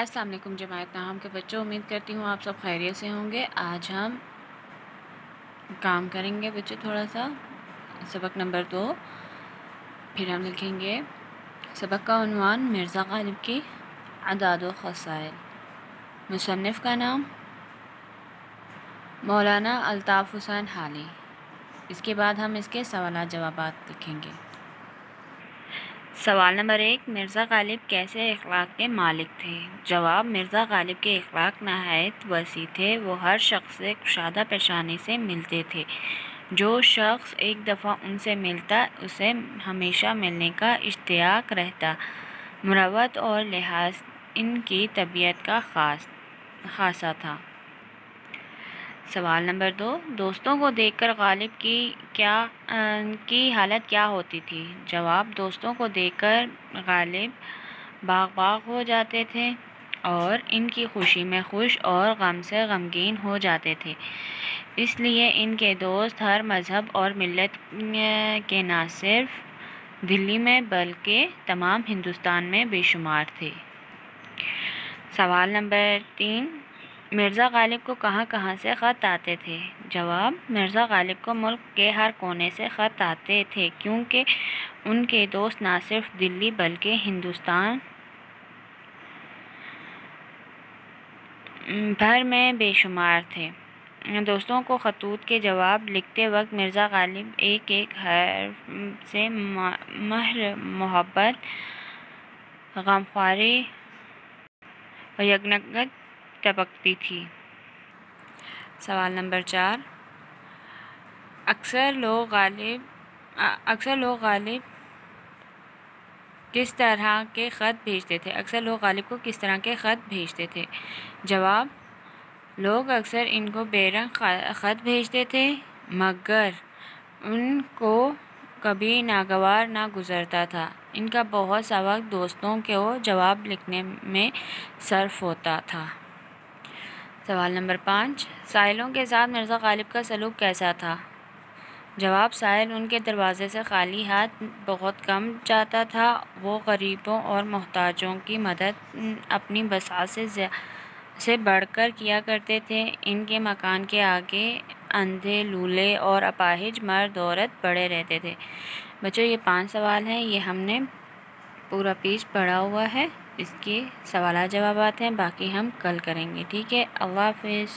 السلام علیکم جماعت ناہم کے بچوں، امید کرتی ہوں آپ سب خیریت سے ہوں گے۔ آج ہم کام کریں گے بچے تھوڑا سا سبق نمبر 2، پھر ہم لکھیں گے سبق کا عنوان مرزا غالب کی اعداد و خصائل، مصنف کا نام مولانا الطاف حسین حالی۔ اس کے بعد ہم اس کے سوالات جوابات لکھیں گے۔ سوال نمبر 1، مرزا غالب کیسے اخلاق کے مالک تھے؟ جواب، مرزا غالب کے اخلاق نہایت وسیع تھے۔ وہ ہر شخص سے کشادہ پیشانی سے ملتے تھے۔ جو شخص ایک دفعہ ان سے ملتا اسے ہمیشہ ملنے کا اشتیاق رہتا۔ مروت اور لحاظ ان کی طبیعت کا خاصہ تھا۔ سوال نمبر 2، دوستوں کو دیکھ کر غالب کی حالت کیا ہوتی تھی؟ جواب، دوستوں کو دیکھ کر غالب باغ ہو جاتے تھے اور ان کی خوشی میں خوش اور غم سے غمگین ہو جاتے تھے۔ اس لیے ان کے دوست ہر مذہب اور ملت کے نہ صرف دلی میں بلکہ تمام ہندوستان میں بے شمار تھے۔ سوال نمبر 3، مرزا غالب کو کہاں سے خط آتے تھے؟ جواب، مرزا غالب کو ملک کے ہر کونے سے خط آتے تھے کیونکہ ان کے دوست نہ صرف دلی بلکہ ہندوستان بھر میں بے شمار تھے۔ دوستوں کو خطوط کے جواب لکھتے وقت مرزا غالب ایک حرف سے مہر محبت، غمخواری اور یگانگت ٹپکتی تھی۔ سوال نمبر 4، اکثر لوگ غالب کس طرح کے خط بھیجتے تھے؟ اکثر لوگ غالب کو کس طرح کے خط بھیجتے تھے؟ جواب، لوگ اکثر ان کو بے رنگ خط بھیجتے تھے مگر ان کو کبھی ناگوار نہ گزرتا تھا۔ ان کا بہت سا وقت دوستوں کو جواب لکھنے میں صرف ہوتا تھا۔ سوال نمبر 5، سائلوں کے ساتھ مرزا غالب کا سلوک کیسا تھا؟ جواب، سائل ان کے دروازے سے خالی ہاتھ بہت کم جاتا تھا۔ وہ غریبوں اور محتاجوں کی مدد اپنی بساط سے بڑھ کر کیا کرتے تھے۔ ان کے مکان کے آگے اندھے، لولے اور اپاہج مرد عورت پڑے رہتے تھے۔ بچوں، یہ 5 سوال ہیں، یہ ہم نے پورا پیج پڑھا ہوا ہے، اس کے سوالات جوابات ہیں، باقی ہم کل کریں گے۔ ٹھیک ہے، اللہ حافظ۔